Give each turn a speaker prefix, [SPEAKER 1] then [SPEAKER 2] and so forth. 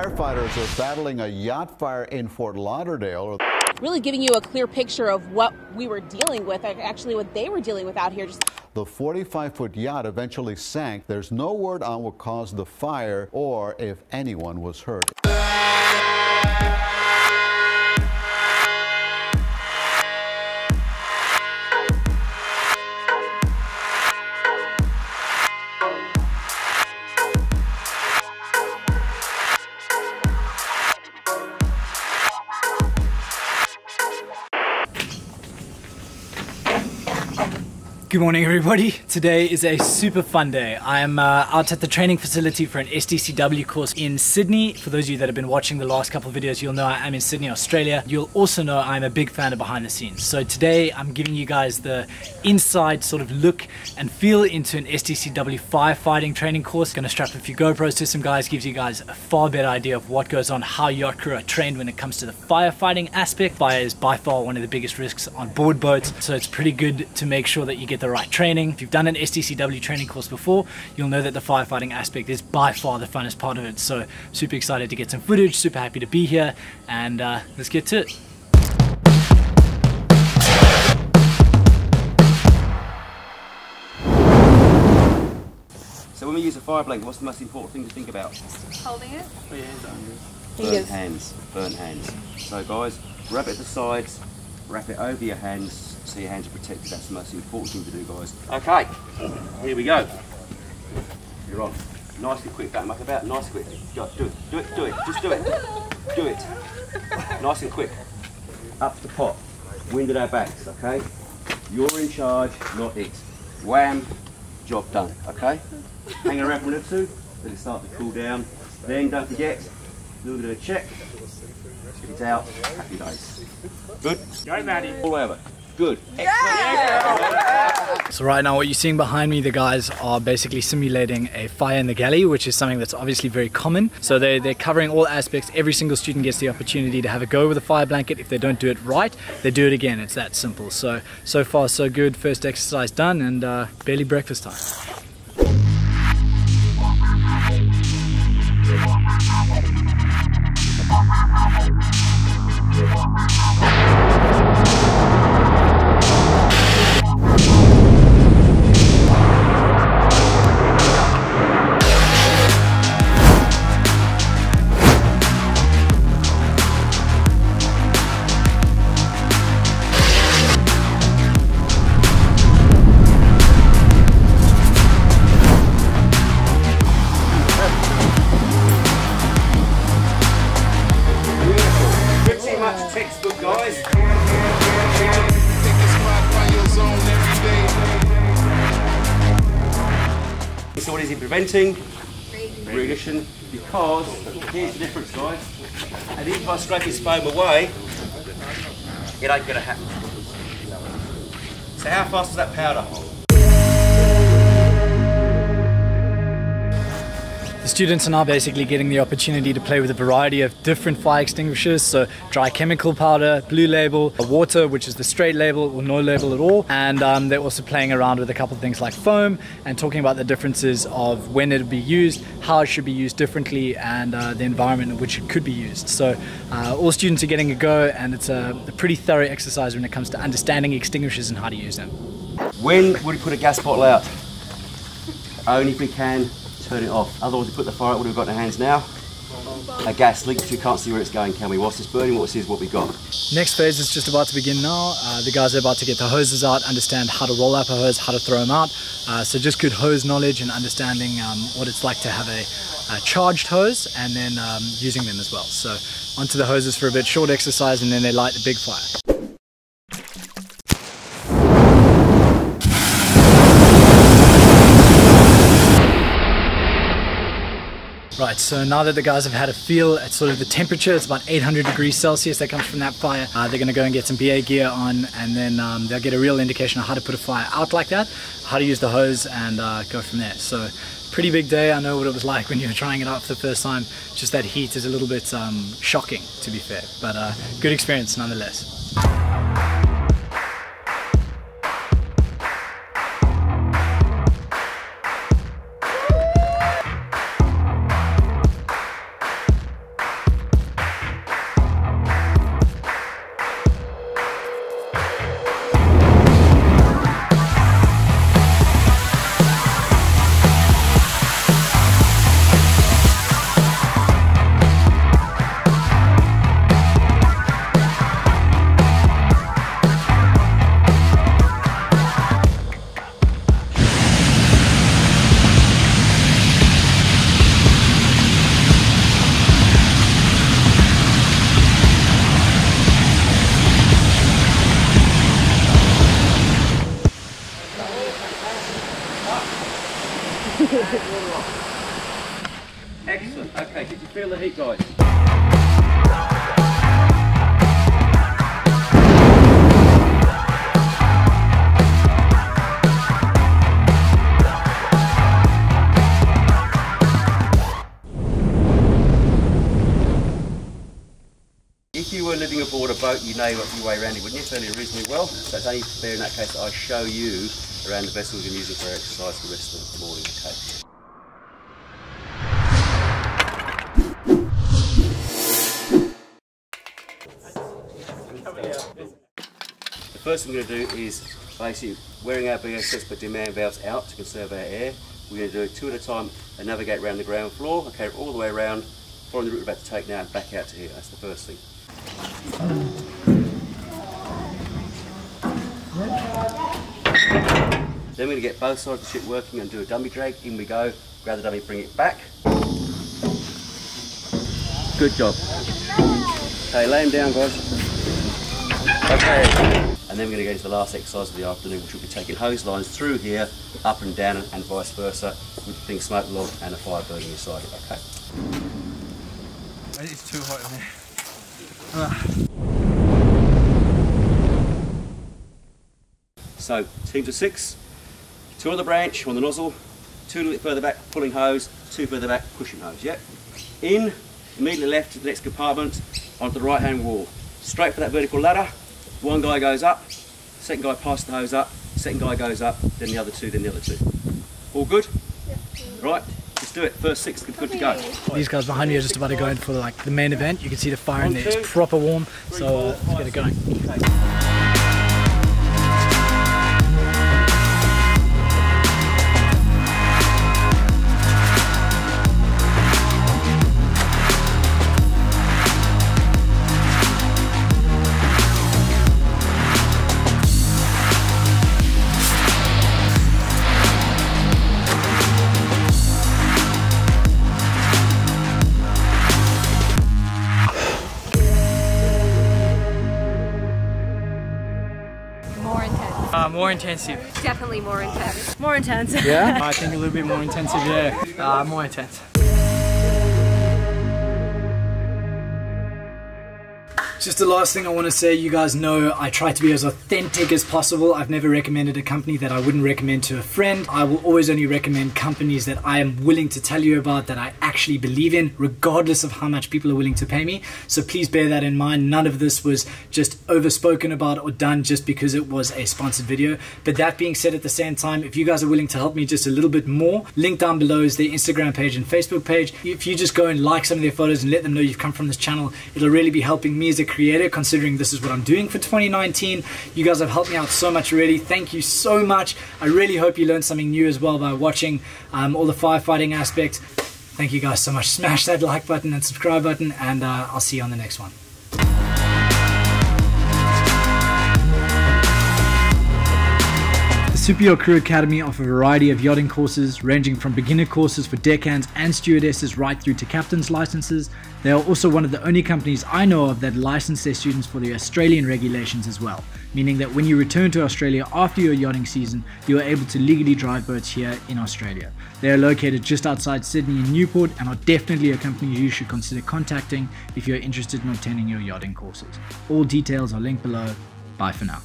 [SPEAKER 1] Firefighters are battling a yacht fire in Fort Lauderdale.
[SPEAKER 2] Really giving you a clear picture of what we were dealing with, actually what they were dealing with out here.
[SPEAKER 1] The 45-foot yacht eventually sank. There's no word on what caused the fire or if anyone was hurt.
[SPEAKER 3] Good morning everybody. Today is a super fun day. I'm out at the training facility for an STCW course in Sydney. For those of you that have been watching the last couple of videos, you'll know I'm in Sydney, Australia. You'll also know I'm a big fan of behind the scenes. So today I'm giving you guys the inside sort of look and feel into an STCW firefighting training course. Gonna strap a few GoPros to some guys, gives you guys a far better idea of what goes on, how yacht crew are trained when it comes to the firefighting aspect. Fire is by far one of the biggest risks on board boats, so it's pretty good to make sure that you get the right training. If you've done an STCW training course before, you'll know that the firefighting aspect is by far the funnest part of it. So super excited to get some footage, super happy to be here, and let's get to it.
[SPEAKER 4] So when we use a fire blanket, what's the most important thing to think about?
[SPEAKER 5] Holding it?
[SPEAKER 4] Burnt hands, burnt hands. So guys, wrap it at the sides, wrap it over your hands so your hands are protected. That's the most important thing to do, guys. Okay, here we go. You're on. Nice and quick, back about, nice and quick. Go, do it, just do it. Do it. Nice and quick. Up the pot, wind at our backs, okay? You're in charge, not it. Wham, job done, okay? Hang around for a minute or two, let it start to cool down. Then don't forget, a little bit of a check. If it's out, happy days. Good? Go, Maddie. All over. Good.
[SPEAKER 3] So right now what you're seeing behind me, the guys are basically simulating a fire in the galley, which is something that's obviously very common. So they're covering all aspects. Every single student gets the opportunity to have a go with a fire blanket. If they don't do it right, they do it again. It's that simple. So far so good. First exercise done, and barely breakfast time.
[SPEAKER 4] Textbook, guys. So what is he preventing? Reignition. Because, here's the difference, guys. And even if I scrape his foam away, it ain't going to happen. So how fast is that powder?
[SPEAKER 3] The students are now basically getting the opportunity to play with a variety of different fire extinguishers, so dry chemical powder, blue label, water, which is the straight label or no label at all, and they're also playing around with a couple of things like foam and talking about the differences of when it would be used, how it should be used differently, and the environment in which it could be used. So all students are getting a go, and it's a pretty thorough exercise when it comes to understanding extinguishers and how to use them.
[SPEAKER 4] When would we put a gas bottle out? Only if we can turn it off. Otherwise, we put the fire out. What have we got in our hands now? A gas leak, which we can't see where it's going, can we? Whilst it's burning, what is what we got?
[SPEAKER 3] Next phase is just about to begin now. The guys are about to get the hoses out, understand how to roll up a hose, how to throw them out. So just good hose knowledge and understanding what it's like to have a charged hose, and then using them as well. So onto the hoses for a bit, short exercise, and then they light the big fire. Right, so now that the guys have had a feel at sort of the temperature, it's about 800 degrees Celsius that comes from that fire. They're going to go and get some BA gear on, and then they'll get a real indication of how to put a fire out like that, how to use the hose, and go from there. So pretty big day. I know what it was like when you were trying it out for the first time. Just that heat is a little bit shocking, to be fair, but good experience nonetheless.
[SPEAKER 4] Excellent. Okay, did you feel the heat, guys? If you were living aboard a boat, you know your way around it, wouldn't you? Fairly reasonably well. So it's only fair in that case that I show you around the vessel we're using for exercise for the rest of the morning. Okay. The first thing we're going to do is basically wearing our BSS but demand valves out to conserve our air. We're going to do it 2 at a time and navigate around the ground floor, okay, all the way around, following the route we're about to take now and back out to here. That's the first thing. Then we're going to get both sides of the ship working and do a dummy drag. In we go, grab the dummy, bring it back. Good job. Okay, lay him down, guys. Okay, and then we're going to go into the last exercise of the afternoon, which will be taking hose lines through here, up and down, and vice versa, with things smoke log and a fire burning inside it. Okay.
[SPEAKER 5] It's too hot in there.
[SPEAKER 4] So, teams of 6, 2 on the branch, on the nozzle, 2 a little bit further back, pulling hose, 2 further back, pushing hose, yep. In, immediately left to the next compartment, onto the right hand wall. Straight for that vertical ladder, one guy goes up, second guy passes the hose up, second guy goes up, then the other 2, then the other 2. All good? Yep. Right, let's do it. First 6, good to go.
[SPEAKER 3] These guys behind me are just about to go in for like the main event. You can see the fire in there, it's proper warm, so let's get it going.
[SPEAKER 5] More intensive.
[SPEAKER 6] Definitely more intense.
[SPEAKER 2] More intense.
[SPEAKER 3] Yeah?
[SPEAKER 5] I think a little bit more intensive, yeah. More intense.
[SPEAKER 3] Just the last thing I want to say, you guys know I try to be as authentic as possible. I've never recommended a company that I wouldn't recommend to a friend. I will always only recommend companies that I am willing to tell you about, that I actually believe in, regardless of how much people are willing to pay me. So please bear that in mind. None of this was just overspoken about or done just because it was a sponsored video. But that being said, at the same time, if you guys are willing to help me just a little bit more, link down below is their Instagram page and Facebook page. If you just go and like some of their photos and let them know you've come from this channel, it'll really be helping me as a creator, considering this is what I'm doing for 2019. You guys have helped me out so much already. Thank you so much. I really hope you learned something new as well by watching all the firefighting aspects. Thank you guys so much. Smash that like button and subscribe button, and I'll see you on the next one. The Super Yacht Crew Academy offer a variety of yachting courses, ranging from beginner courses for deckhands and stewardesses right through to captain's licenses. They are also one of the only companies I know of that license their students for the Australian regulations as well, meaning that when you return to Australia after your yachting season, you are able to legally drive boats here in Australia. They are located just outside Sydney in Newport and are definitely a company you should consider contacting if you are interested in obtaining your yachting courses. All details are linked below. Bye for now.